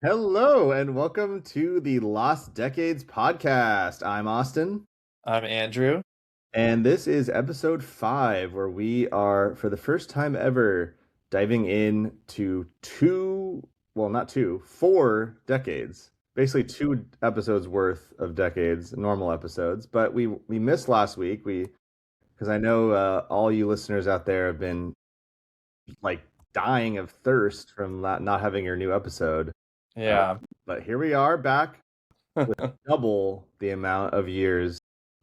Hello and welcome to the Lost Decades podcast. I'm Austin, I'm Andrew. and this is episode 5, where we are, for the first time ever, diving into not two, 4 decades. Basically, 2 episodes worth of decades, normal episodes. But we missed last week. Because I know all you listeners out there have been like dying of thirst from not having your new episode. Uh, Yeah. but here we are back with double the amount of years.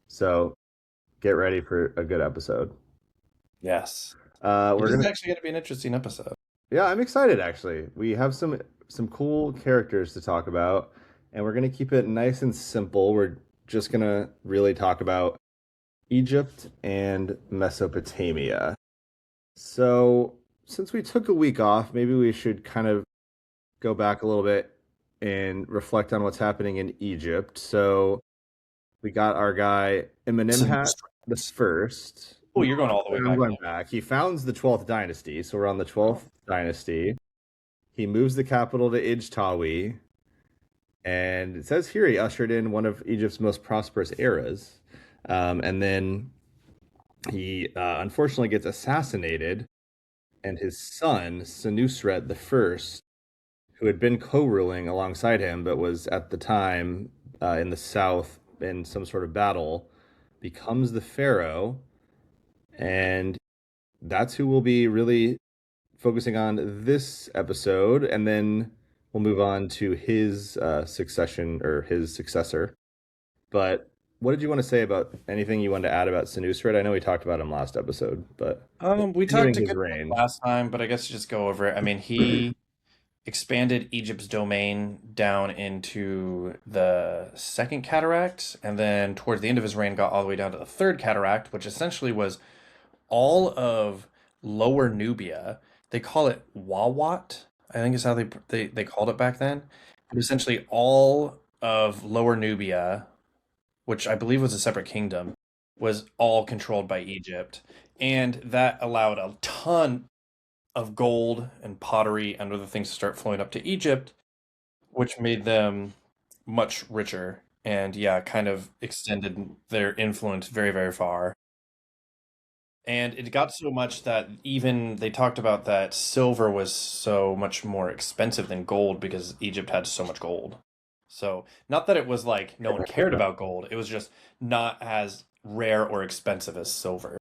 So get ready for a good episode. Yes. We're This is gonna, actually going to be an interesting episode. yeah, I'm excited actually. We have some cool characters to talk about, and we're gonna keep it nice and simple. We're just gonna really talk about Egypt and Mesopotamia. So since we took a week off, maybe we should kind of go back a little bit and reflect on what's happening in Egypt. So we got our guy Amenemhat the first. Oh, No, you're going all the way I'm back going then. back. He founds the 12th dynasty, so we're on the 12th dynasty. He moves the capital to Ijtawi, and it says here he ushered in one of Egypt's most prosperous eras. And then he unfortunately gets assassinated, and his son, Senusret the First, who had been co-ruling alongside him, but was at the time in the south in some sort of battle, becomes the pharaoh, and that's who we'll be really focusing on this episode, and then we'll move on to his succession or his successor. But what did you want to say about anything you wanted to add about Senusret? I know we talked about him last episode, but We continuing talked a his good bit reign. last time, but I guess just go over it. I mean, he expanded Egypt's domain down into the second cataract, and then towards the end of his reign, got all the way down to the third cataract, which essentially was all of Lower Nubia. They call it Wawat, I think is how they called it back then. But essentially, all of Lower Nubia, which I believe was a separate kingdom, was all controlled by Egypt. And that allowed a ton of gold and pottery and other things to start flowing up to Egypt, which made them much richer and, yeah, kind of extended their influence very, very far. And it got so much that even they talked about that silver was so much more expensive than gold because Egypt had so much gold. So, not that it was like no one cared about gold, it was just not as rare or expensive as silver.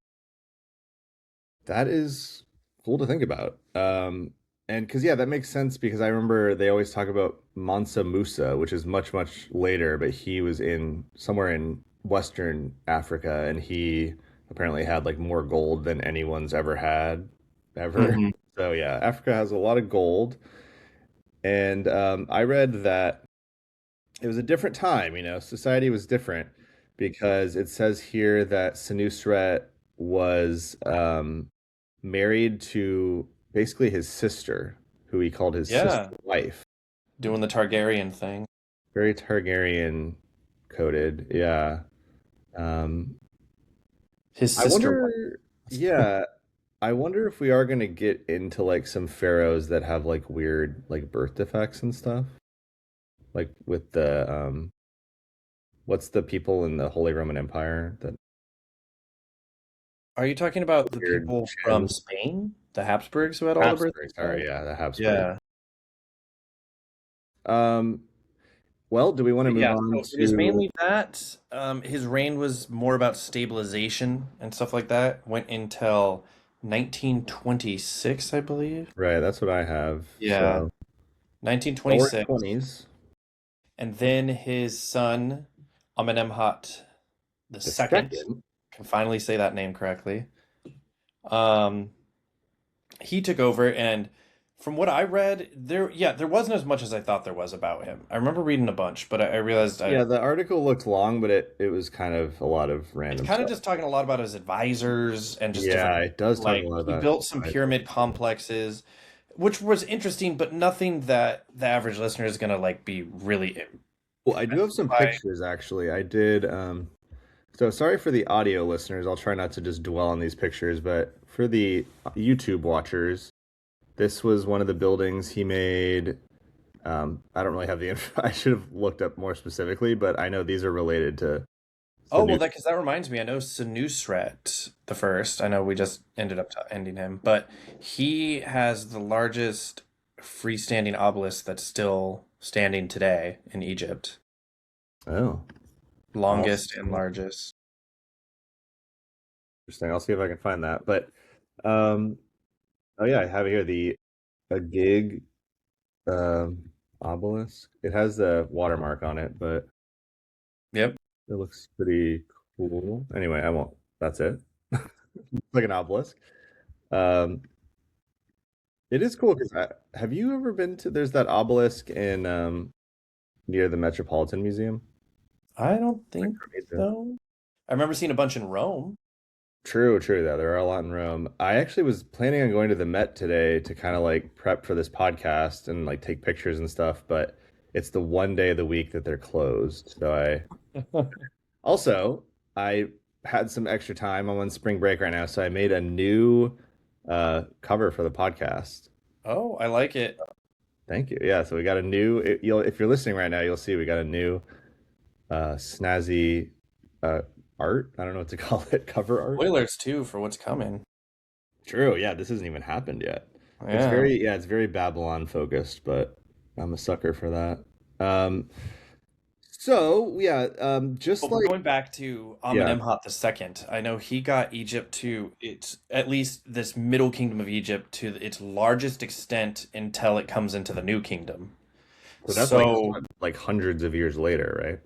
That is cool to think about. And because, yeah, that makes sense because I remember they always talk about Mansa Musa, which is much, much later, but he was in somewhere in Western Africa, and he apparently had like more gold than anyone's ever had, ever. Hmm. So, yeah, Africa has a lot of gold. And I read that it was a different time, society was different because it says here that Senusret was married to basically his sister, who he called his sister Yeah, wife. doing the Targaryen thing. Very Targaryen coded, yeah. Um, His I sister. wonder, yeah, I wonder if we are gonna get into like some pharaohs that have like weird like birth defects and stuff, like with the what's the people in the Holy Roman Empire that Are you talking about the weird people from chin? Spain, the Habsburgs, who had all the birth Habsburg, sorry, defects? yeah, the Habsburg. Yeah. Um, well, do we want to But move yeah, on so it was to mainly that. His reign was more about stabilization and stuff like that. Went until 1926, I believe. right? That's what I have. Yeah, So, well, we're in 1926. 20s. And then his son, Amenemhat the The second, second, can finally say that name correctly. Um, he took over, and from what I read, there wasn't as much as I thought there was about him. I remember reading a bunch, but I realized yeah, the article looked long, but it was kind of a lot of it's random kind of stuff. just talking a lot about his advisors and just Yeah, different, it does talk a like lot he about built some advisors. pyramid complexes, which was interesting, but nothing that the average listener is gonna like be really Well, I do have some by. pictures actually. I did so sorry for the audio listeners. I'll try not to just dwell on these pictures, but for the YouTube watchers, this was one of the buildings he made I don't really have the info. I should have looked up more specifically, but I know these are related to Oh well, Sanu. that reminds me. I know Senusret the first. I know we just ended up ending him, but he has the largest freestanding obelisk that's still standing today in Egypt. Oh, Longest and awesome. largest. Interesting. I'll see if I can find that. But um, oh yeah, I have here the a gig obelisk. It has the watermark on it, but Yep. it looks pretty cool. Anyway, I won't. That's it. It's like an obelisk. Um, it is cool because have you ever been to? There's that obelisk in near the Metropolitan Museum. I don't Like think crazy. so. I remember seeing a bunch in Rome. True, true. Though there are a lot in Rome. I actually was planning on going to the Met today to kind of like prep for this podcast and like take pictures and stuff, but it's the one day of the week that they're closed. So I also I had some extra time. I'm on spring break right now, so I made a new cover for the podcast. Oh, I like it. Thank you. Yeah, so we got a new. You'll if you're listening right now, you'll see we got a new snazzy uh, art. I don't know what to call it. Cover art. Spoilers too for what's coming. True. Yeah, this hasn't even happened yet. It's Yeah. very, yeah, it's very Babylon focused, but I'm a sucker for that. Um, so yeah, just But like going back to yeah, Amenemhat the Second, I know he got Egypt to its at least this middle kingdom of Egypt to its largest extent until it comes into the new kingdom. so that's like So what, like hundreds of years later, right?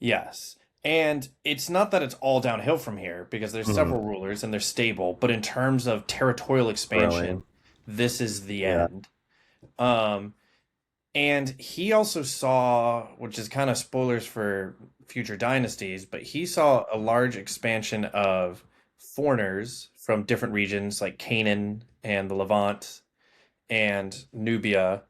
yes. And it's not that it's all downhill from here because there's Hmm. several rulers and they're stable, but in terms of territorial expansion, Growing. this is the Yeah. end. Um, and he also saw, which is kind of spoilers for future dynasties, but he saw a large expansion of foreigners from different regions like Canaan and the Levant and Nubia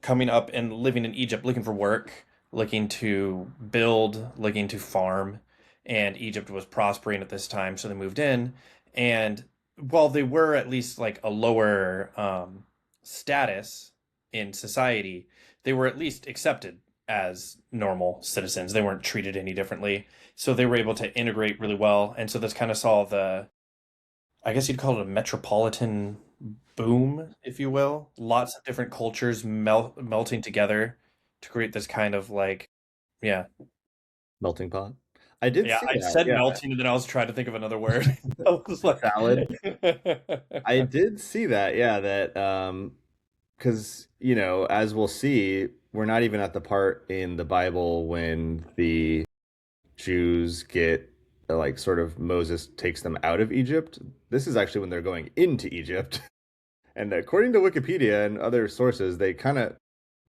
coming up and living in Egypt looking for work, looking to build, looking to farm. And Egypt was prospering at this time, so they moved in. And while they were at least like a lower status in society, they were at least accepted as normal citizens. They weren't treated any differently. So they were able to integrate really well. And so this kind of saw I guess you'd call it a metropolitan boom, if you will. Lots of different cultures melting together to create this kind of like, yeah, Melting pot. I did yeah. see I that. said Yeah, melting, and then I was trying to think of another word. I was like, salad. I did see that. Yeah, that because as we'll see, we're not even at the part in the Bible when the Jews get like sort of Moses takes them out of Egypt. This is actually when they're going into Egypt. And according to Wikipedia and other sources, they kind of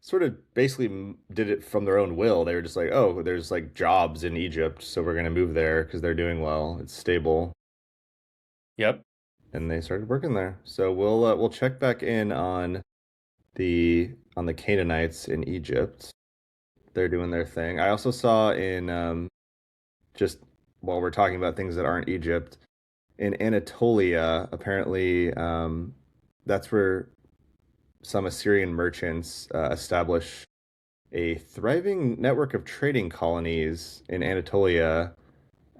sort of basically did it from their own will. They were just like, "Oh, there's like jobs in Egypt, so we're going to move there because they're doing well. It's stable." yep. And they started working there. So we'll check back in on the Canaanites in Egypt. They're doing their thing. I also saw in just while we're talking about things that aren't Egypt, in Anatolia, apparently that's where some Assyrian merchants establish a thriving network of trading colonies in Anatolia.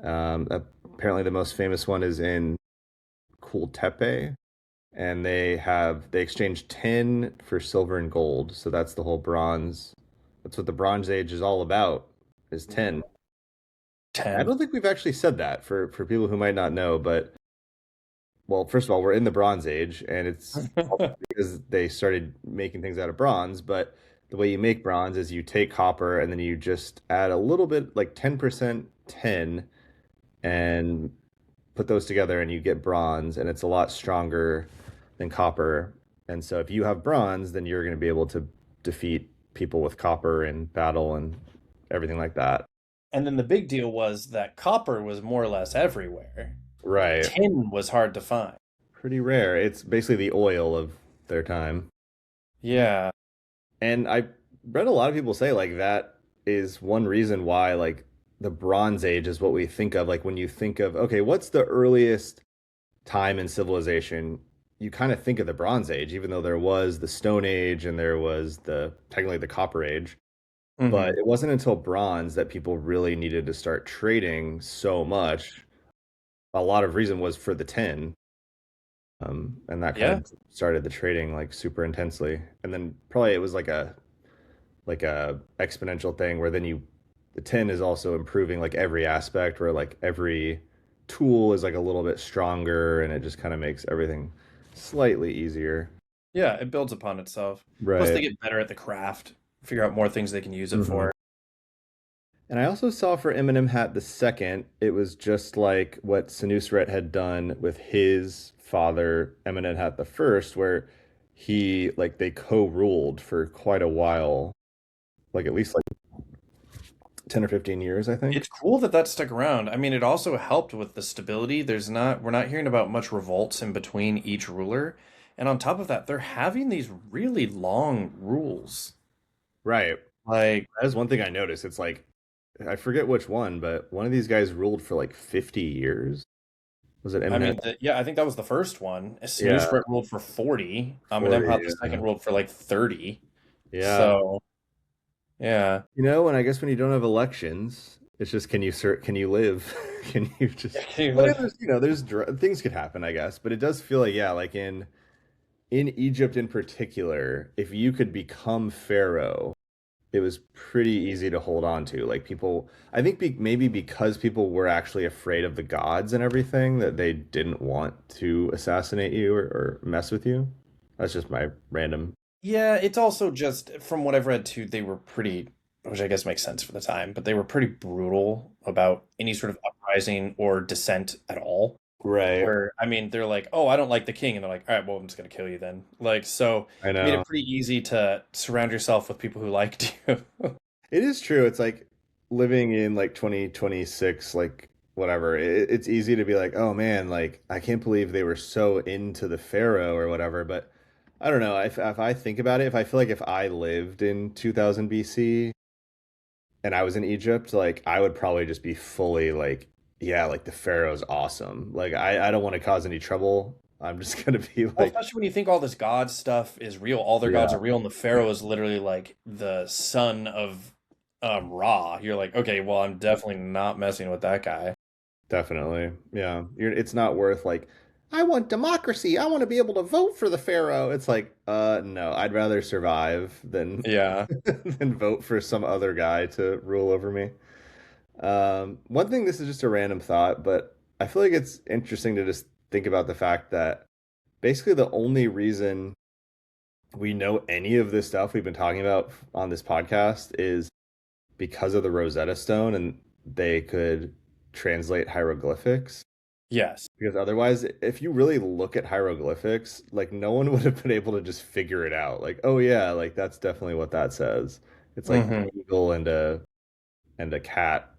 Apparently, the most famous one is in Kultepe, and they exchange tin for silver and gold. So that's the whole bronze. That's what the Bronze Age is all about, is tin. I 10. don't think we've actually said that for people who might not know, but well, first of all, we're in the Bronze Age, and it's because they started making things out of bronze. But the way you make bronze is you take copper and then you just add a little bit, like 10% tin, and put those together, and you get bronze, and it's a lot stronger than copper. And so, if you have bronze, then you're going to be able to defeat people with copper in battle and everything like that. And then the big deal was that copper was more or less everywhere. Right. Tin was hard to find. Pretty rare. It's basically the oil of their time. Yeah. And I read a lot of people say like that is one reason why like the Bronze Age is what we think of. Like when you think of, okay, what's the earliest time in civilization? you kind of think of the Bronze Age, even though there was the Stone Age and there was the technically the Copper Age. But Hmm. it wasn't until Bronze that people really needed to start trading so much. A lot of reason was for the tin, and that kind Yeah. of started the trading like super intensely. And then probably it was like a exponential thing where then you the tin is also improving like every aspect where like every tool is like a little bit stronger and it just kind of makes everything slightly easier. Yeah, it builds upon itself. Plus, Right. they get better at the craft, figure out more things they can use it Hmm. for. And I also saw for Eminem Hat the second, it was just like what Senusret had done with his father, Eminem Hat the first, where he like they co-ruled for quite a while, like at least like 10 or 15 years, I think. It's cool that that stuck around. I mean, it also helped with the stability. We're not hearing about much revolts in between each ruler. And on top of that, they're having these really long rules. Right. Like, That is one thing I noticed. It's like I forget which one, but one of these guys ruled for like 50 years. Was it I Eminem? mean, yeah, I think that was the first one. Yeah, Snooze ruled for 40. Amenemhat 40. the second ruled for like 30. Yeah. So, yeah. You know, and I guess when you don't have elections, it's just can you live? Can you just Yeah, but like, there's things could happen, I guess, but it does feel like yeah, like in Egypt in particular, if you could become pharaoh, it was pretty easy to hold on to. Like people, I think maybe because people were actually afraid of the gods and everything that they didn't want to assassinate you or mess with you. That's just my random. yeah, it's also just from what I've read too, they were pretty, which I guess makes sense for the time, but they were pretty brutal about any sort of uprising or dissent at all. Right. Where, I mean, they're like, oh, I don't like the king. And they're like, all right, well, I'm just going to kill you then. Like, so I made know. it pretty easy to surround yourself with people who liked you. It is true. It's like living in like 2026, like whatever. It's easy to be like, oh man, like I can't believe they were so into the pharaoh or whatever. But I don't know. If I think about it, if I feel like if I lived in 2000 BC and I was in Egypt, like I would probably just be fully like, yeah, like the pharaoh's awesome. Like I don't want to cause any trouble. I'm just gonna be Well, like, especially when you think all this god stuff is real, all their gods yeah, are real, and the pharaoh is literally like the son of Ra. You're like, okay, well, I'm definitely not messing with that guy. definitely. Yeah. It's not worth like, I want democracy. I want to be able to vote for the pharaoh. It's like, no, I'd rather survive than Yeah. than vote for some other guy to rule over me. One thing, this is just a random thought, but I feel like it's interesting to just think about the fact that basically the only reason we know any of this stuff we've been talking about on this podcast is because of the Rosetta Stone and they could translate hieroglyphics. Yes. Because otherwise, if you really look at hieroglyphics, like no one would have been able to just figure it out. Like, oh yeah, like that's definitely what that says. It's like Hmm. an eagle and a cat.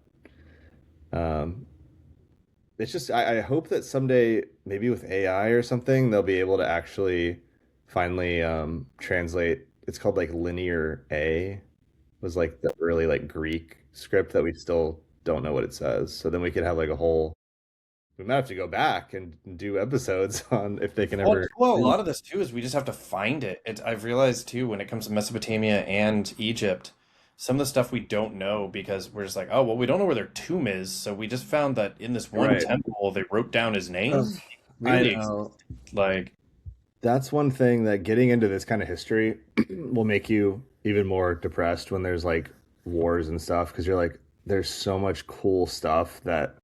Um, it's just I hope that someday, maybe with AI or something, they'll be able to actually finally translate. It's called like Linear A, was like the early like Greek script that we still don't know what it says. So then we could have like a whole. We might have to go back and do episodes on if they can ever. Well, a lot of this too is we just have to find it. I've realized too when it comes to Mesopotamia and Egypt, some of the stuff we don't know because we're just like, oh, well, we don't know where their tomb is. So we just found that in this one Right. temple, they wrote down his Ugh, name. I Really exists. know. Like, That's one thing that getting into this kind of history will make you even more depressed when there's like wars and stuff because you're like, there's so much cool stuff that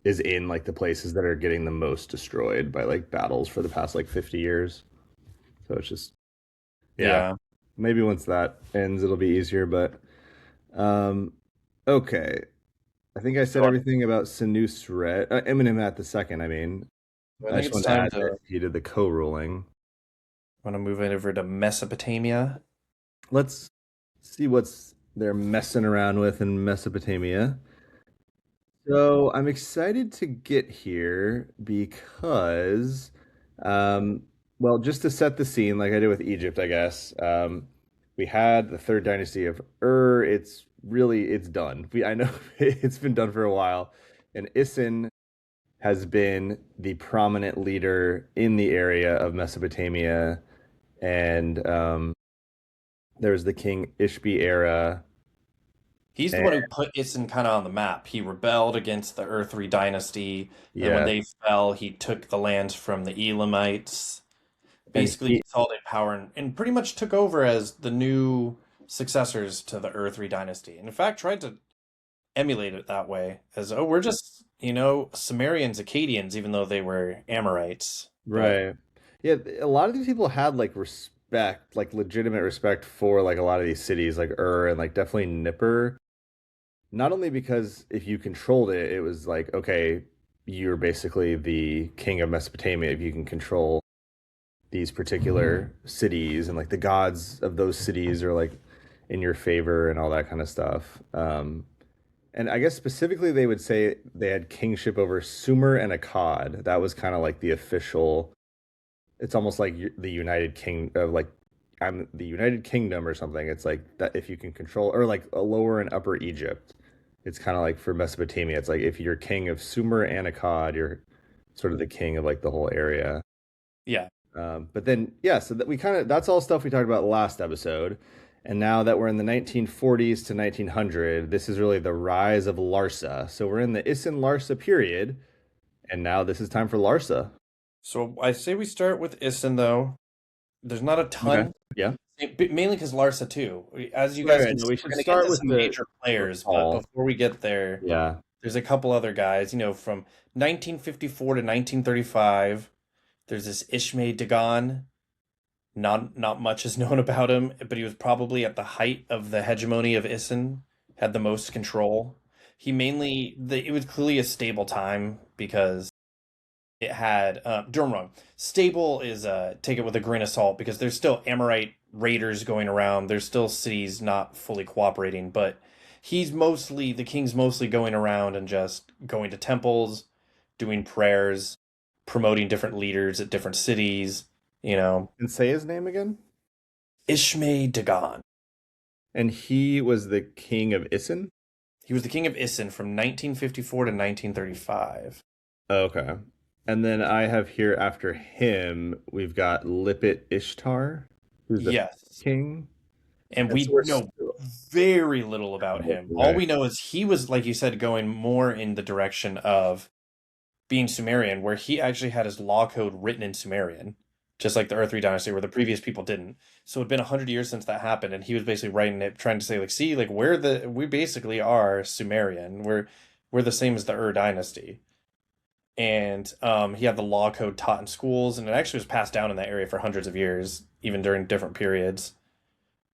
is in like the places that are getting the most destroyed by like battles for the past like 50 years. So it's just, yeah, yeah. maybe once that ends, it'll be easier. But um, okay. I think I said So everything about Senusret, Eminem at the second. I mean, I I think just it's wanted to time add that to he did the co-ruling. want to move it over to Mesopotamia. Let's see what's they're messing around with in Mesopotamia. So I'm excited to get here because, um, well, just to set the scene, like I did with Egypt, I guess, we had the third dynasty of Ur. It's done. I know it's been done for a while, and Isin has been the prominent leader in the area of Mesopotamia, and there's the King Ishbi era, He's the and one who put Isin kind of on the map. He rebelled against the Earthri dynasty, and when yeah, they fell, he took the lands from the Elamites, and basically he consolidated power and pretty much took over as the new successors to the Earthri dynasty. And in fact, tried to emulate it that way as, oh, we're just, Sumerians, Akkadians, even though they were Amorites. But right, yeah, a lot of these people had like respect, like legitimate respect for like a lot of these cities, like Ur and like definitely Nippur. Not only because if you controlled it, it was like, okay, you're basically the king of Mesopotamia if you can control these particular cities, and like the gods of those cities are like in your favor and all that kind of stuff. And I guess specifically they would say they had kingship over Sumer and Akkad. That was kind of like the official. It's almost like the United King of like I'm the United Kingdom or something. It's like that if you can control, or like a Lower and Upper Egypt. It's kind of like for Mesopotamia. It's like if you're king of Sumer and Akkad, you're sort of the king of like the whole area. yeah. But then, yeah, so that we kind of that's all stuff we talked about last episode. And now that we're in the 1940s to 1900, this is really the rise of Larsa. So we're in the Isin Larsa period, and now this is time for Larsa. So I say we start with Isin, though. There's not a Okay. ton, Yeah. mainly because Larsa, too. As you Right, guys right. can No, see, we we're should going to get start to with some major the players, but fall. before we get there, Yeah. there's a couple other guys, from 1954 to 1935. There's this Ishmay Dagan. Not much is known about him, but he was probably at the height of the hegemony of Isin, had the most control. It was clearly a stable time because it had Durham wrong. Stable is take it with a grain of salt because there's still Amorite raiders going around. There's still cities not fully cooperating, but the king's mostly going around and just going to temples, doing prayers, promoting different leaders at different cities. And say his name again. Ishmay Dagan. And he was the king of Isin. He was the king of Isin from 1954 to 1935. Okay. And then I have here after him, we've got Lipit Ishtar, who's the Yes. king. And And so we we're know still very little about him. All right. we know is he was, like you said, going more in the direction of being Sumerian, where he actually had his law code written in Sumerian, just like the Earthri dynasty, where the previous people didn't. So it'd been 100 years since that happened, and he was basically writing it, trying to say, like, see, like we basically are Sumerian. We're the same as the Ur dynasty. And he had the law code taught in schools, and it actually was passed down in that area for hundreds of years, even during different periods.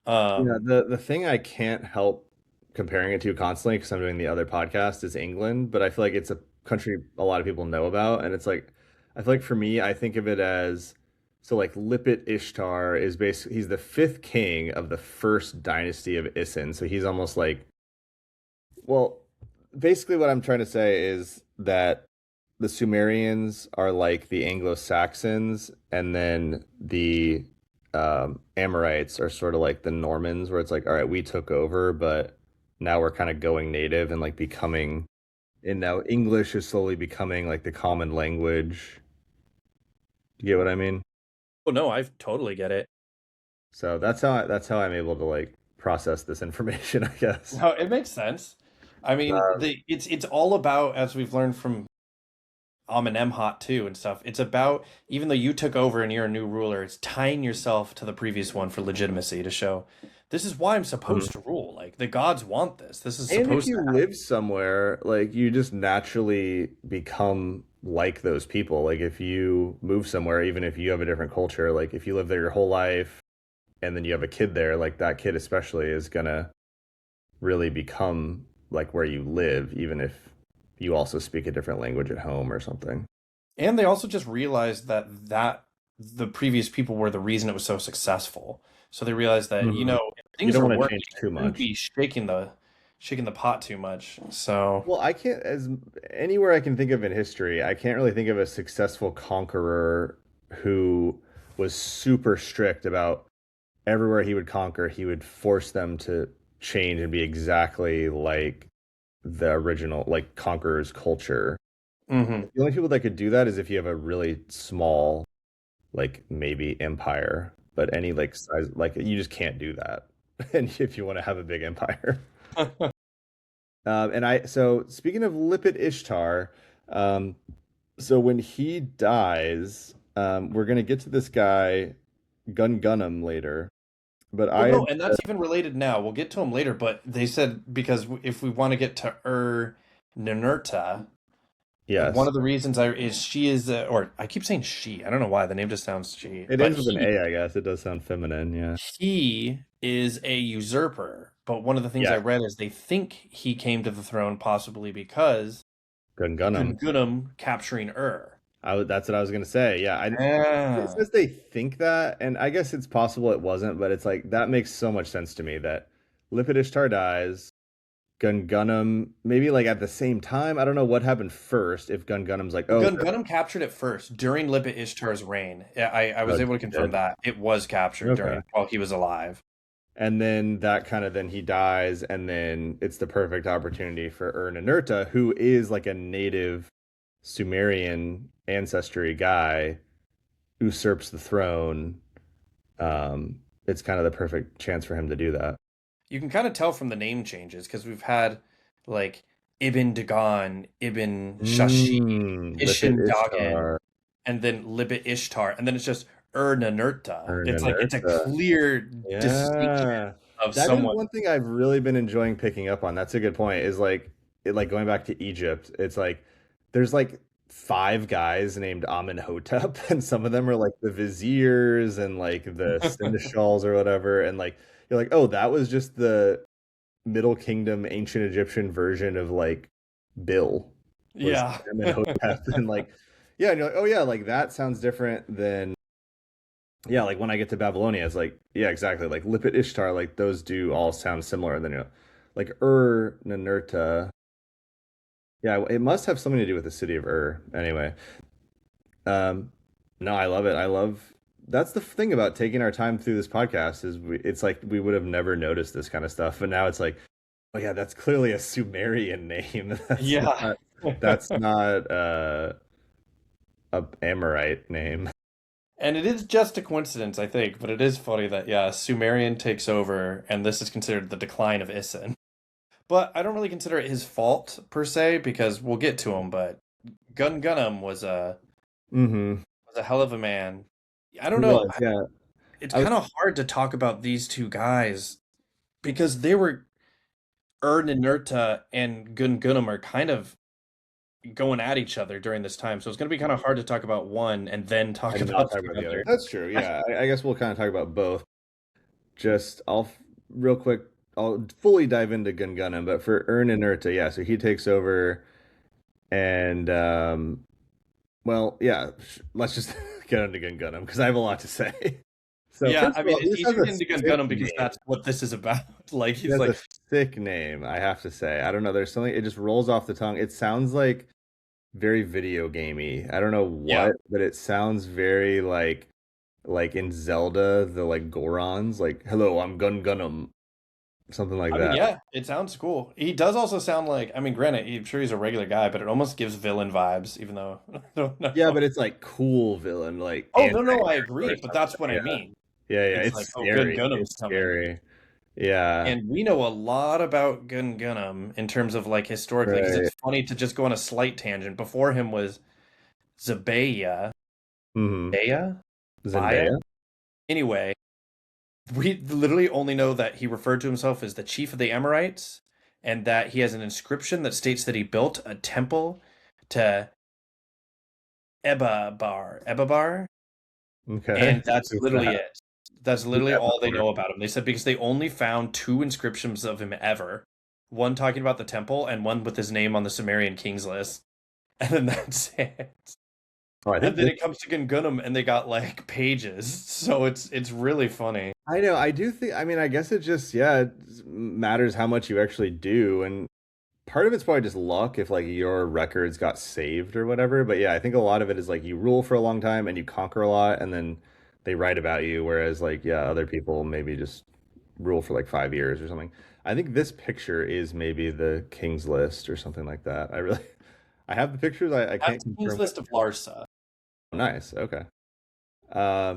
Yeah, Um, the thing I can't help comparing it to constantly because I'm doing the other podcast is England, but I feel like it's a country a lot of people know about, and it's like I feel like for me, I think of it as so like Lipit Ishtar is basically he's the fifth king of the first dynasty of Isin, so he's almost like well, basically what I'm trying to say is that the Sumerians are like the Anglo-Saxons, and then the Amorites are sort of like the Normans, where it's like, all right, we took over, but now we're kind of going native and like becoming, and now English is slowly becoming like the common language. You get what I mean? oh no, I totally get it. So that's how I'm able to like process this information, I guess. No, it makes sense. I mean, Um, it's all about, as we've learned from Amenemhat too and stuff. It's about, even though you took over and you're a new ruler, it's tying yourself to the previous one for legitimacy to show this is why I'm supposed to rule. Like the gods want this. This is And if supposed to you happen. live somewhere, like you just naturally become like those people. Like if you move somewhere, even if you have a different culture, like if you live there your whole life and then you have a kid there, like that kid especially is gonna really become like where you live, even if you also speak a different language at home or something. And they also just realized that the previous people were the reason it was so successful. So they realized that, Mhm. if You things don't are want to working, change too you shouldn't much. be shaking the pot too much. So Well, I can't, as anywhere I can think of in history, I can't really think of a successful conqueror who was super strict about everywhere he would conquer, he would force them to change and be exactly like the original, like conqueror's culture. Hmm. The only people that could do that is if you have a really small, like maybe empire, but any like size, like you just can't do that. And if you want to have a big empire. So speaking of Lipit Ishtar, um, so when he dies, we're gonna get to this guy Gungunum later, but Well, I no, had, and that's even related now. We'll get to him later, but they said because if we want to get to Ninurta, one yes, of the reasons I is she is or I keep saying she. I don't know why the name just sounds she, it but ends with an A, I guess. It does sound feminine, yeah. he is a usurper. But one of the things I Yeah, read is they think he came to the throne possibly because Gungunum. Gungunum capturing Ur. That's what I was gonna say. Yeah, it Ah. says they think that, and I guess it's possible it wasn't, but it's like that makes so much sense to me that Lipit Ishtar dies, Gungunum maybe like at the same time. I don't know what happened first. If Gungunum's like, Well, oh, Gungunum captured it first during Lipit Ishtar's reign. Yeah, I oh, was able to he confirm did. that it was captured Okay. during while he was alive. And then that kind of then he dies, and then it's the perfect opportunity for Ur-Ninurta, who is like a native Sumerian ancestry guy, usurps the throne. It's kind of the perfect chance for him to do that. You can kind of tell from the name changes because we've had like Ibn Dagan, Ibn Shashi, Lipit Ishin Dagan, Ishtar, and then Libet Ishtar, and then it's just Ur-Ninurta. It's like it's a Ur-Ninurta. clear distinction Yeah. of That is someone. one thing I've really been enjoying picking up on. That's a good point. Is like like going back to Egypt. It's like there's like five guys named Amenhotep, and some of them are like the viziers and like the seneschals or whatever. And like you're like, oh, that was just the Middle Kingdom ancient Egyptian version of like Bill was Yeah. Amenhotep, and like yeah, and you're like, oh yeah, like that sounds different than yeah, like when I get to Babylonia, it's like, yeah, exactly. Like Lipit Ishtar, like those do all sound similar. And then, like Ur Ninurta. Yeah, it must have something to do with the city of Ur. Anyway, um, no, I love it. I love that's the thing about taking our time through this podcast is it's like we would have never noticed this kind of stuff. But now it's like, oh yeah, that's clearly a Sumerian name. Yeah. That's not a Amorite name. And it is just a coincidence, I think, but it is funny that, yeah, Sumerian takes over, and this is considered the decline of Isin. But I don't really consider it his fault per se, because we'll get to him, but Gungunum Mm-hmm. was a hell of a man. I don't He know. was, yeah. It's I was kind of hard to talk about these two guys because they were Ur-Ninurta and Gungunum are kind of going at each other during this time. So it's going to be kind of hard to talk about one and then talk and not about talk the about the other. other. That's true. Yeah, I guess we'll kind of talk about both. Just real quick. I'll fully dive into Gungunum, but for Ern and Urta, yeah. So he takes over, and well, yeah. Let's just get into Gungunum because I have a lot to say. So Yeah, first I of mean, all, he it's just has easier to a get into sick Gungunum because name. that's what this is about. Like, He he's has like, a sick name. I have to say. I don't know. There's something. It just rolls off the tongue. It sounds like very video gamey. I don't know yeah. what, but it sounds very like in Zelda, the like Gorons, like, hello, I'm Gungunum, something like I mean, that. yeah, it sounds cool. He does also sound like, I mean, granted, I'm sure he's a regular guy, but it almost gives villain vibes, even though I don't Yeah, know. but it's like cool villain, like Oh, no, no, I anti-hero or agree, but something. that's what I Yeah. mean. Yeah, yeah. It's It's like, oh, scary. Gungunum's It's coming. scary. Yeah. And we know a lot about Gungunum in terms of like historically, because it's Right. funny to just go on a slight tangent. Before him was Zabaya. Hmm. Baya? Baya? Zendaya? Anyway, we literally only know that he referred to himself as the chief of the Amorites and that he has an inscription that states that he built a temple to Ebabar, Okay. and that's Who's literally that? it. That's Who's literally that all they before? know about him. They said because they only found two inscriptions of him ever. One talking about the temple and one with his name on the Sumerian kings list. And then that's it. Oh, I And think then this it comes to Gungunum and they got like pages. So it's really funny. I know. I do think I mean, I guess it just yeah, it matters how much you actually do and part of it's probably just luck if like your records got saved or whatever. But yeah, I think a lot of it is like you rule for a long time and you conquer a lot and then they write about you. Whereas like, yeah, other people maybe just rule for like 5 years or something. I think this picture is maybe the King's List or something like that. I really I have the pictures. I That's can't King's confirm. List of Larsa. Nice. Okay.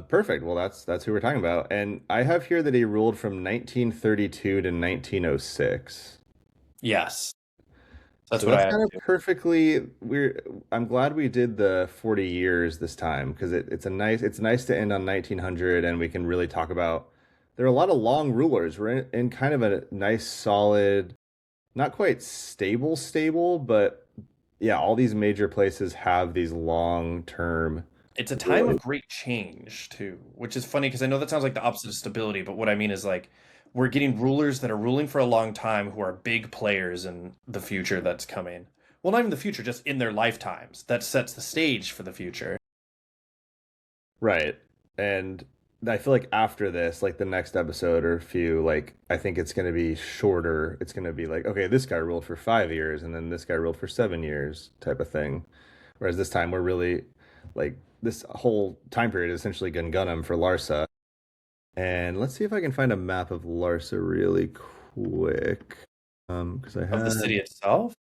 Perfect. Well, that's who we're talking about. And I have here that he ruled from 1932 to 1906. Yes, that's So what I that's have kind of too. perfectly we're I'm glad we did the 40 years this time because it's nice to end on 1900 and we can really talk about there are a lot of long rulers. We're in kind of a nice solid, not quite stable, but yeah, all these major places have these long-term It's a time rulers. of great change too, which is funny because I know that sounds like the opposite of stability, but what I mean is like we're getting rulers that are ruling for a long time who are big players in the future that's coming. Well, not even the future, just in their lifetimes. That sets the stage for the future. Right. And I feel like after this, like the next episode or few, like I think it's going to be shorter. It's going to be like, okay, this guy ruled for 5 years and then this guy ruled for 7 years type of thing. Whereas this time we're really like this whole time period is essentially Gungunum for Larsa. And let's see if I can find a map of Larsa really quick. Because I Of the had city itself?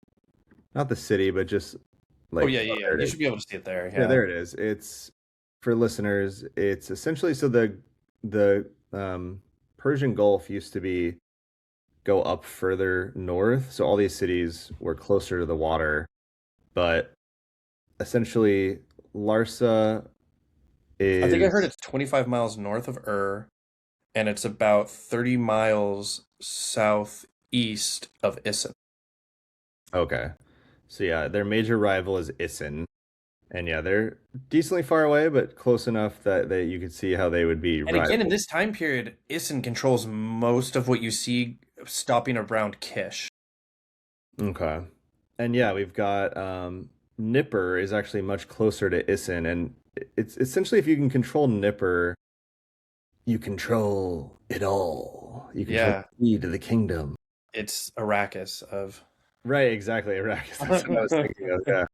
not the city, but just Oh like, yeah, oh, yeah, yeah. there You it is. should be able to see it there. Yeah, Yeah. there it is. It's for listeners, it's essentially so the Persian Gulf used to be go up further north, so all these cities were closer to the water, but essentially Larsa I think I heard is it's 25 miles north of and it's about 30 miles southeast of Isin. okay. So yeah, their major rival is Isin. And yeah, they're decently far away, but close enough that you could see how they would be And again, in rivals. this time period, Isin controls most of what you see stopping around Kish. Okay. And yeah, we've got Nipper is actually much closer to Isin, and it's essentially if you can control Nipper, you control it all. You control Yeah, the key to the kingdom. it's Arrakis of. Right, exactly, Arrakis. That's what I was thinking of. Yeah.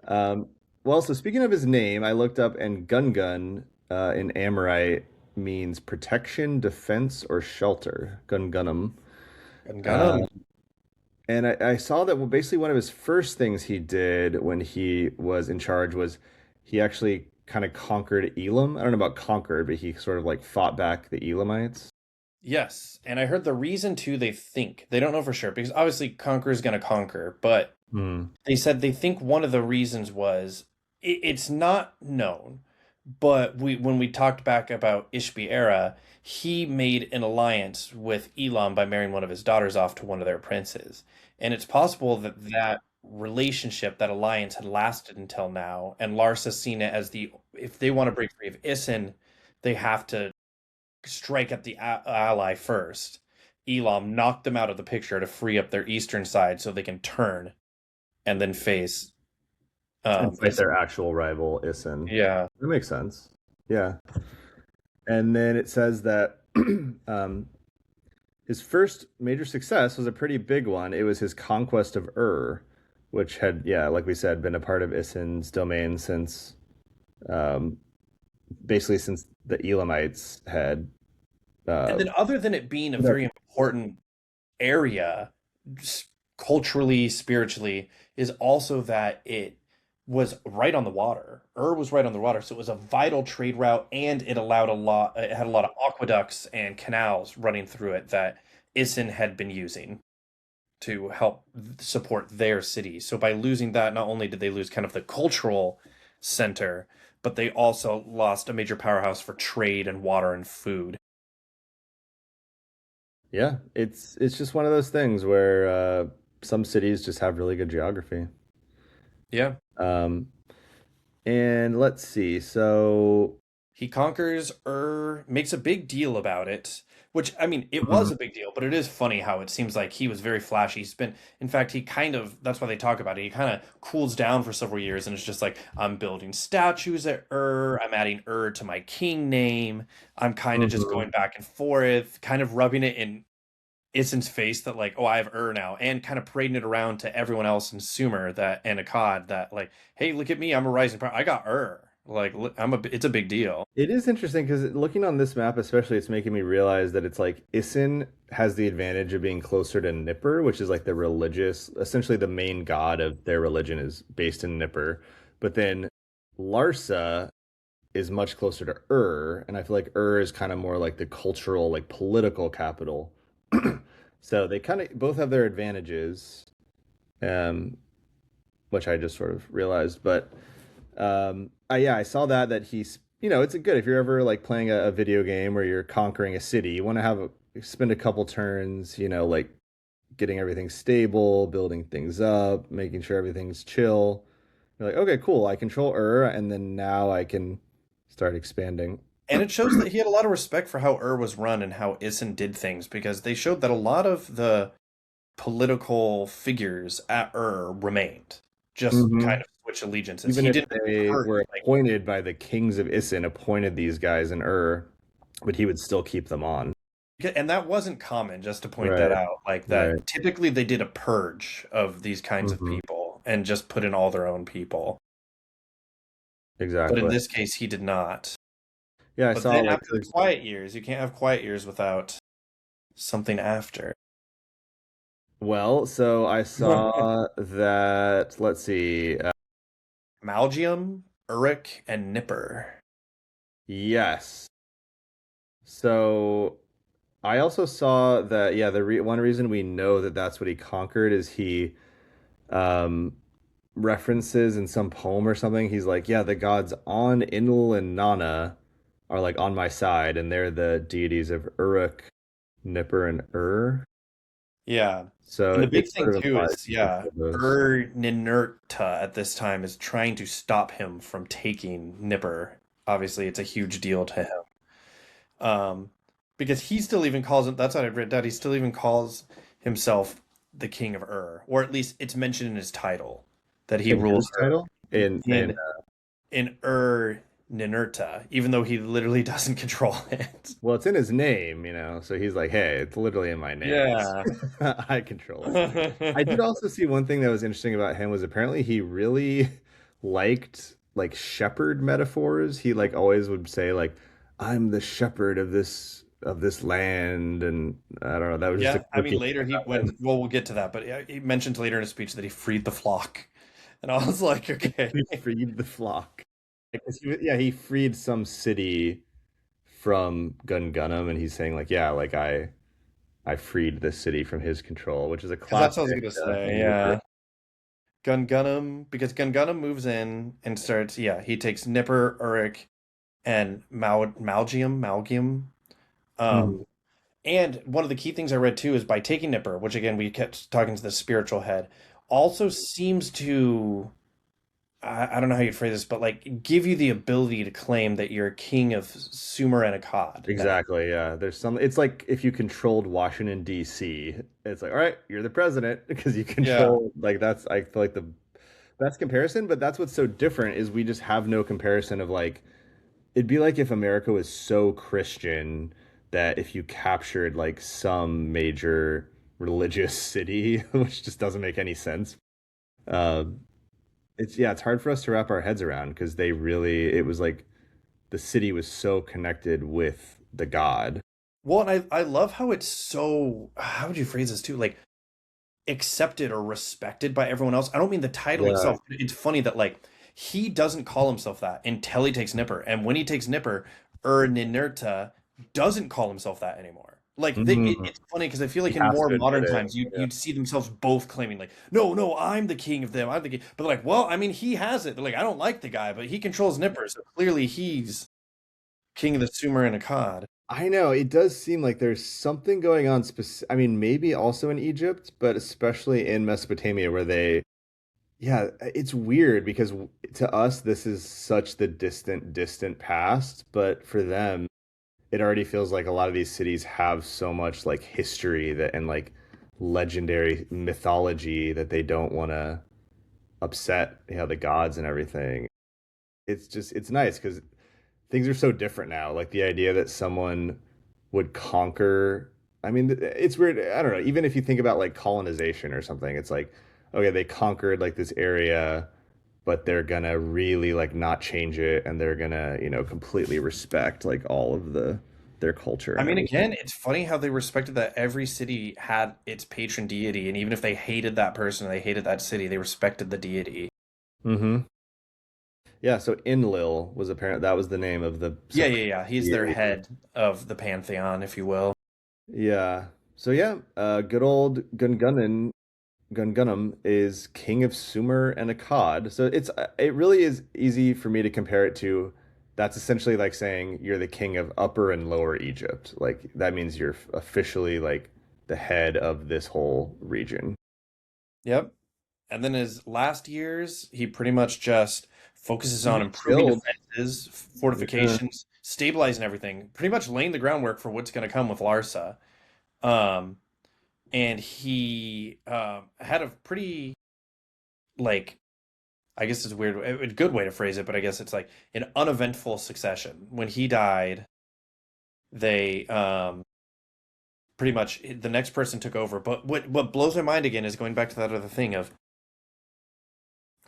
Um, well, so speaking of his name, I looked up and Gungun in Amorite means protection, defense, or shelter. Gungunum. Uh, Gungunum. And I saw that basically one of his first things he did when he was in charge was he actually kind of conquered Elam. I don't know about conquered, but he sort of like fought back the Elamites. Yes, and I heard the reason too. They think they don't know for sure because obviously conquer is going to conquer, but Hmm. they said they think one of the reasons was it's not known, but we when we talked back about Ishbi era, he made an alliance with Elam by marrying one of his daughters off to one of their princes, and it's possible that that relationship, that alliance, had lasted until now, and Larsa seen it as the if they want to break free of Isin, they have to strike at the ally first. Elam knocked them out of the picture to free up their eastern side so they can turn and then face And fight Is their actual rival, Isin. yeah. That makes sense. Yeah. And then it says that his first major success was a pretty big one. It was his conquest of which had, yeah, like we said, been a part of Isin's domain since um, basically since the Elamites had And uh, then other than it being a put up. very important area culturally, spiritually, is also that it was right on the water. Was right on the water, so it was a vital trade route, and it allowed a lot. It had a lot of aqueducts and canals running through it that Isin had been using to help support their city. So by losing that, not only did they lose kind of the cultural center, but they also lost a major powerhouse for trade and water and food. Yeah, it's just one of those things where some cities just have really good geography. Yeah. Um, and let's see. So, He conquers makes a big deal about it, which I mean, it was mhm. a big deal, but it is funny how it seems like he was very flashy. In fact, he kind of, that's why they talk about it. He kind of cools down for several years and it's just like, I'm building statues at I'm adding to my king name. I'm kind of just Mhm. going back and forth, kind of rubbing it in Isin's face that like, oh, I have now, and kind of parading it around to everyone else in Sumer that and Akkad that like, hey, look at me, I'm a rising power. I got Like, it's a big deal. It is interesting because looking on this map, especially, it's making me realize that it's like Isin has the advantage of being closer to Nipper, which is like the religious, essentially the main god of their religion is based in Nipper. But then Larsa is much closer to and I feel like is kind of more like the cultural, like political capital. So they kind of both have their advantages, um, which I just sort of realized. But yeah, I saw that he's, it's a good if you're ever like playing a video game where you're conquering a city, you want to spend a couple turns, like getting everything stable, building things up, making sure everything's chill. You're like, okay, cool, I control and then now I can start expanding. And it shows that he had a lot of respect for how was run and how Isin did things because they showed that a lot of the political figures at remained, just Hmm. kind of switch allegiances. Even He if didn't they hurt were like appointed by the kings of Isin, appointed these guys in but he would still keep them on. and that wasn't common, just to point that Right, out. Like right. that typically they did a purge of these kinds of Hmm. people and just put in all their own people. But in Exactly. this case he did not. Yeah, I But saw then like after the there's quiet years, you can't have quiet years without something after. so I saw that, let's see. Malgium, Uruk, and Nipper. Yes. So I also saw that, yeah, one reason we know that that's what he conquered is he um references in some poem or something. He's like, yeah, the gods on Inul and Nana are like on my side, and they're the deities of Uruk, Nipper, and Yeah. So And the big it sort thing of too implies is, he yeah, controlled those. Ninurta at this time is trying to stop him from taking Nipper. Obviously, it's a huge deal to him. Um, because he still even calls it, that's what I've read down, he still even calls himself the King of or at least it's mentioned in his title that he In rules whose title? In in Ninurta, even though he literally doesn't control it. well, it's in his name, so he's like, hey, it's literally in my name. Yeah. I control it. I did also see one thing that was interesting about him was apparently he really liked like shepherd metaphors. He like always would say like, I'm the shepherd of this land, and I don't know, that was just a Yeah, I mean, quirky thing later he about him. went, well, we'll get to that, but yeah, he mentioned later in his speech that he freed the flock. And I was like, okay. He freed the flock. Because yeah, he freed some city from Gungunum, and he's saying like, yeah, like I freed the city from his control, which is a Because that's classic what I was gonna say, maneuver. yeah. Gungunum, because Gungunum moves in and starts, yeah, he takes Nipper, Uruk, and Malgium. Mhm. Um, and one of the key things I read too is by taking Nipper, which again we kept talking to the spiritual head, also seems to I don't know how you'd phrase this, but like give you the ability to claim that you're a king of Sumer and Akkad now. Exactly, yeah. It's like if you controlled Washington, D.C., it's like, all right, you're the president because you Yeah. control, like, that's, I feel like the best comparison, but that's what's so different is we just have no comparison of like, it'd be like if America was so Christian that if you captured like some major religious city, which just doesn't make any sense. Uh, it's hard for us to wrap our heads around because it was like the city was so connected with the god. Well, and I love how it's so, how would you phrase this too? Like accepted or respected by everyone else. I don't mean the title Yeah. itself. It's funny that like he doesn't call himself that until he takes Nipper. And when he takes Nipper, Ninurta doesn't call himself that anymore. Like Mm. it's funny because I feel He like in has more to admit modern it. times you Yeah. you'd see themselves both claiming like, no, no, I'm the king of them. I'm the king. But they're like, well, I mean, he has it. They're like, I don't like the guy, but he controls Nipper, so clearly he's king of the Sumer and Akkad. I know it does seem like there's something going on. I mean, maybe also in Egypt, but especially in Mesopotamia, where yeah, it's weird because to us this is such the distant past, but for them, it already feels like a lot of these cities have so much like history and like legendary mythology that they don't want to upset, the gods and everything. It's nice because things are so different now. Like the idea that someone would conquer, I mean, it's weird. I don't know. Even if you think about like colonization or something, it's like, okay, they conquered like this area. but they're gonna really like not change it, and they're gonna, completely respect like all of their culture I and mean, everything. again, it's funny how they respected that every city had its patron deity, and even if they hated that person, they hated that city, they respected the deity. Hmm. Yeah, so Enlil was apparent that was the name of the Yeah, supreme yeah, yeah. He's their deity. head of the pantheon, if you will. Yeah. So yeah, good old Gungunum is king of Sumer and Akkad. So it really is easy for me to compare it to. That's essentially like saying you're the king of Upper and Lower Egypt. Like that means you're officially like the head of this whole region. Yep. And then his last years, he pretty much just focuses He on just improving chilled. defenses, Yeah. fortifications, stabilizing everything, pretty much laying the groundwork for what's going to come with Larsa. Um, and he had a pretty, like, I guess it's a weird, a good way to phrase it, but I guess it's like an uneventful succession. When he died, they pretty much the next person took over. But what blows my mind again is going back to that other thing of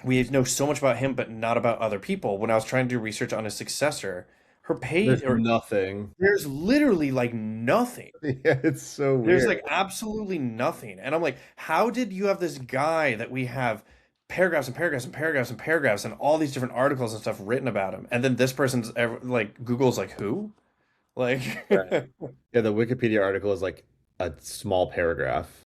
we know so much about him, but not about other people. When I was trying to do research on his successor, her page There's or nothing. there's literally like nothing. Yeah, it's so There's weird. like absolutely nothing. And I'm like, how did you have this guy that we have paragraphs and paragraphs and paragraphs and paragraphs and all these different articles and stuff written about him, and then this person's like Google's like who? Like, Right. Yeah, the Wikipedia article is like a small paragraph.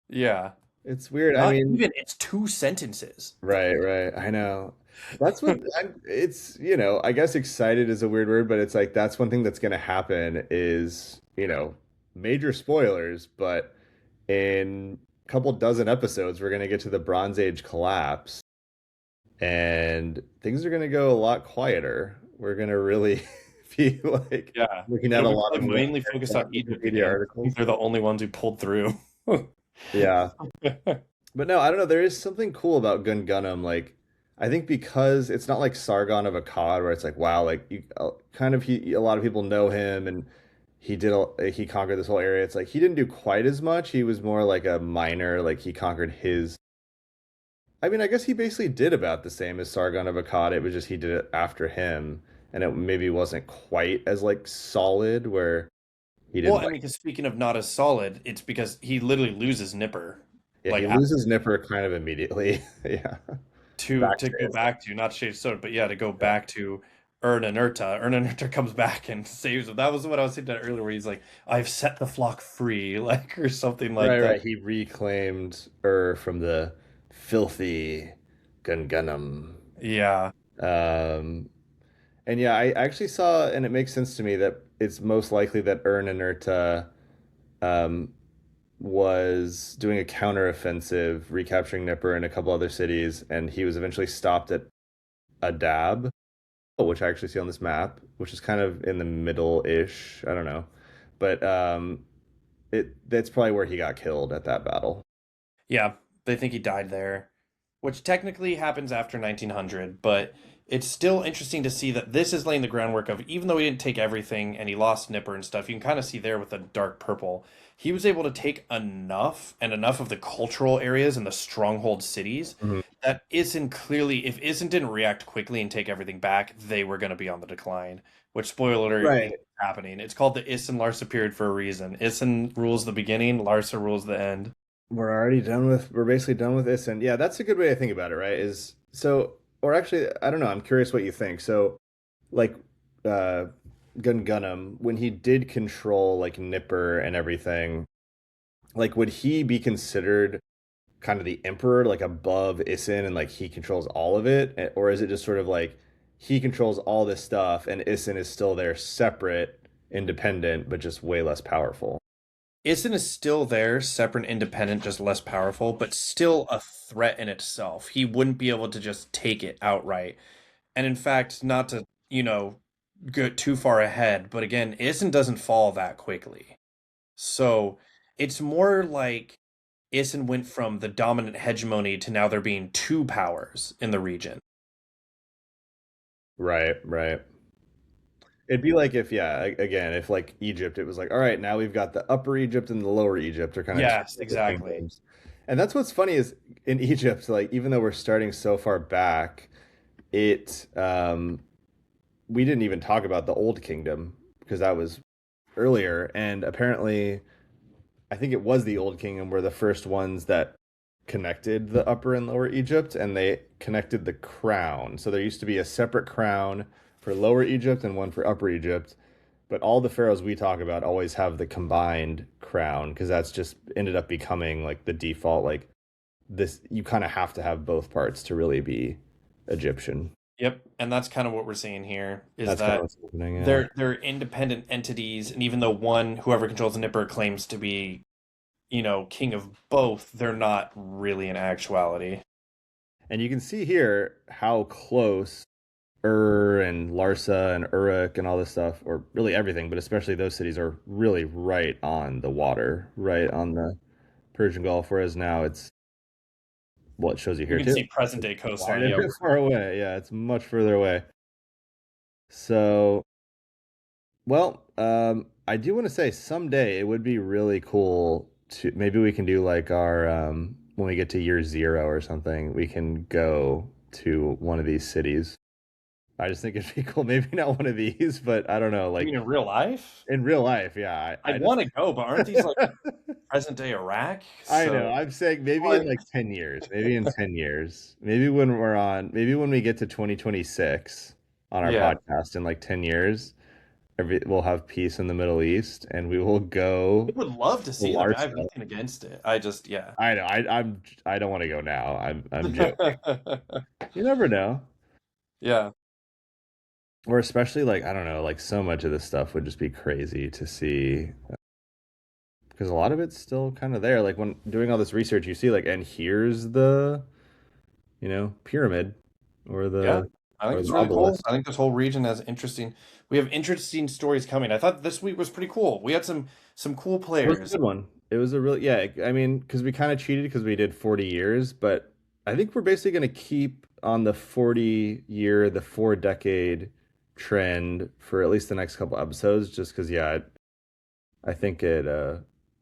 yeah, It's weird. I not mean, even. It's two sentences. right, right. I know. That's what it's, I guess excited is a weird word, but it's like that's one thing that's going to happen is, major spoilers, but in a couple dozen episodes, we're going to get to the Bronze Age collapse and things are going to go a lot quieter. We're going to really be like Yeah, looking at it'll a be lot of probably more mainly focused on Egypt Wikipedia again. I think articles. they're the only ones who pulled through. Yeah. But no, I don't know. There is something cool about Gungunum. Like, I think because it's not like Sargon of Akkad, where it's like, wow, like you kind of a lot of people know him, and he conquered this whole area. It's like he didn't do quite as much. He was more like a minor. Like he conquered his. I mean, I guess he basically did about the same as Sargon of Akkad. It was just he did it after him, and it maybe wasn't quite as like solid. Where he Well, didn't I mean, like, because speaking of not as solid, it's because he literally loses Nipper, yeah, like he loses Nipper kind of immediately. Yeah, back to to go his. back to not Shade Stone, but yeah, to go Yeah. back to Ernanurta. Ernanurta comes back and saves him. That was what I was saying that earlier, where he's like, "I've set the flock free," like or something like Right, that. right. He reclaimed Ur from the filthy Gungunum. Yeah, Um, and yeah, I actually saw, and it makes sense to me that it's most likely that Ur-Ninurta um, was doing a counteroffensive, recapturing Nippur and a couple other cities, and he was eventually stopped at Adab, which I actually see on this map, which is kind of in the middle-ish. I don't know, but that's probably where he got killed at that battle. yeah. They think he died there, which technically happens after 1900, but it's still interesting to see that this is laying the groundwork of even though he didn't take everything and he lost Nipper and stuff, you can kind of see there with the dark purple, he was able to take enough and enough of the cultural areas and the stronghold cities Mhm. that Isin clearly, if Isin didn't react quickly and take everything back, they were going to be on the decline. Which, spoiler alert, is Right. happening. It's called the Isin Larsa period for a reason. Isin rules the beginning, Larsa rules the end. We're basically done with this. And yeah, that's a good way to think about it, right? Is so, or actually, I don't know. I'm curious what you think. So, like, uh, Gungunum, when he did control like Nipper and everything, like, would he be considered kind of the emperor, like above Isin and like he controls all of it? Or is it just sort of like he controls all this stuff and Isin is still there separate, independent, but just way less powerful? Isin is still there, separate, independent, just less powerful, but still a threat in itself. He wouldn't be able to just take it outright. And in fact, not to, go too far ahead, but again, Isin doesn't fall that quickly. So it's more like Isin went from the dominant hegemony to now there being two powers in the region. Right, right. It'd be like if, yeah, again, if like Egypt, it was like, all right, now we've got the Upper Egypt and the Lower Egypt are kind of two Yes, separate exactly. kingdoms. And that's what's funny is in Egypt, like even though we're starting so far back, it we didn't even talk about the Old Kingdom because that was earlier, and apparently I think it was the Old Kingdom were the first ones that connected the Upper and Lower Egypt, and they connected the crown. So there used to be a separate crown for Lower Egypt and one for Upper Egypt, but all the pharaohs we talk about always have the combined crown because that's just ended up becoming like the default. Like this, you kind of have to have both parts to really be Egyptian. Yep, and that's kind of what we're seeing here is That's kind of that what's happening. Yeah. they're independent entities, and even though one, whoever controls the Nipper, claims to be, king of both, they're not really in actuality. And you can see here how close and Larsa and Uruk and all this stuff, or really everything, but especially those cities, are really right on the water, right on the Persian Gulf. Whereas now it's, well, it shows you You here can too. see present day Quite coastline. a Yeah, bit far away. Yeah, it's much further away. So, well, I do want to say someday it would be really cool to maybe we can do like our when we get to year zero or something, we can go to one of these cities. I just think it'd be cool. Maybe not one of these, but I don't know, you like mean in real life? in real life, yeah. I I'd just want to go, but aren't these like present day Iraq? I know. So I'm saying maybe in like, like 10 years. Maybe in 10 years. Maybe when we get to 2026 on our yeah, podcast in like 10 years, we'll have peace in the Middle East and we will I go would love to to see them. I have Larsa. nothing against it. I just, yeah. I know. I don't want to go now. I'm joking. You never know. Yeah. Or especially like I don't know, like so much of this stuff would just be crazy to see because a lot of it's still kind of there. Like when doing all this research, you see like, and here's the, pyramid or Yeah, the I think or it's the really cool. obelisk. I think this whole region has interesting. We have interesting stories coming. I thought this week was pretty cool. We had some cool It was a players. good one. It was a really, yeah. I mean, because we kind of cheated because we did 40 years, but I think we're basically going to keep on the 40-year, the 4-decade trend for at least the next couple episodes, just because, yeah, I think it,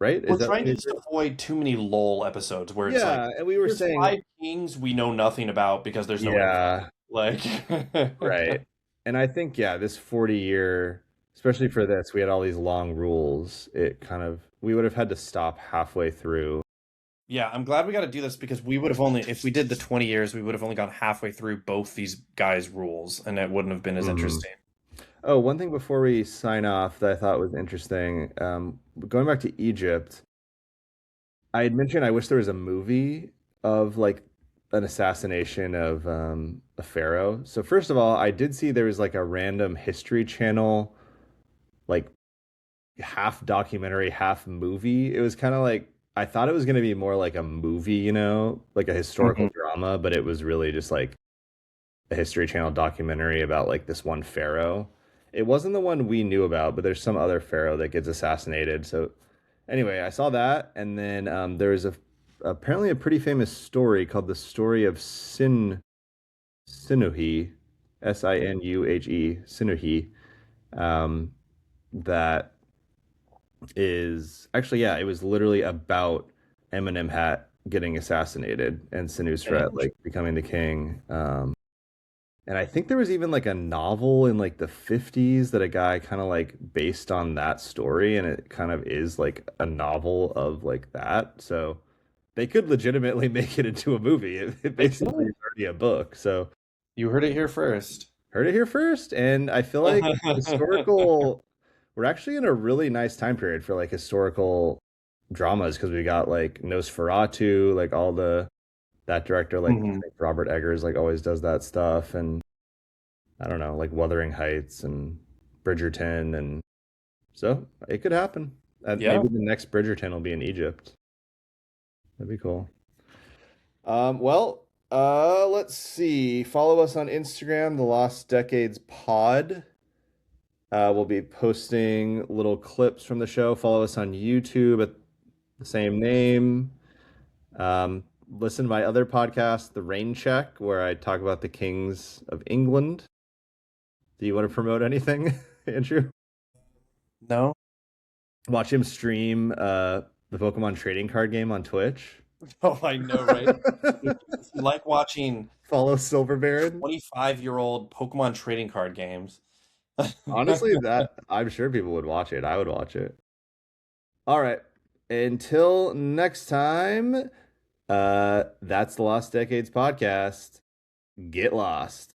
right? Is We're that what trying to we just agree? avoid too many lull episodes where it's like Yeah, and we were there's saying, five kings we know nothing about because there's no info. yeah, Like, right. And I think, yeah, this 40-year, especially for this, we had all these long rules. It kind of, we would have had to stop halfway through. yeah, I'm glad we got to do this because we would have only, if we did the 20 years, we would have only gone halfway through both these guys' rules, and it wouldn't have been as Mhm. interesting. Oh, one thing before we sign off that I thought was interesting, going back to Egypt, I had mentioned I wish there was a movie of like an assassination of a pharaoh. So first of all, I did see there was like a random History Channel, like half documentary, half movie. It was kind of like I thought it was going to be more like a movie, like a historical Mhm. drama, but it was really just like a History Channel documentary about like this one pharaoh. It wasn't the one we knew about, but there's some other pharaoh that gets assassinated. So anyway, I saw that, and then there was apparently a pretty famous story called the story of Sinuhe, Sinuhe, Sinuhe, that is actually, yeah, it was literally about Eminem Hat getting assassinated and Senusret Dang. like becoming the king. And I think there was even like a novel in like the 50s that a guy kind of like based on that story, and it kind of is like a novel of like that. So they could legitimately make it into a movie. It They basically could. is already a book. So You heard it here first. heard it here first. And I feel like historical, we're actually in a really nice time period for like historical dramas because we got like Nosferatu, like all that director, like I Mhm. think Robert Eggers, like always does that stuff. And I don't know, like Wuthering Heights and Bridgerton. And so it could happen. Yeah. Maybe the next Bridgerton will be in Egypt. That'd be cool. Well, let's see. Follow us on Instagram, The Lost Decades Pod. We'll be posting little clips from the show. Follow us on YouTube at the same name. Listen to my other podcast, The Rain Check, where I talk about the kings of England. Do you want to promote anything, Andrew? No. Watch him stream the Pokemon trading card game on Twitch. Oh, I know, right? If you like watching Follow Silver Baron. 25-year-old Pokemon trading card games. Honestly, that I'm sure people would watch it. I would watch it. All right. Until next time, that's the Lost Decades podcast. Get lost.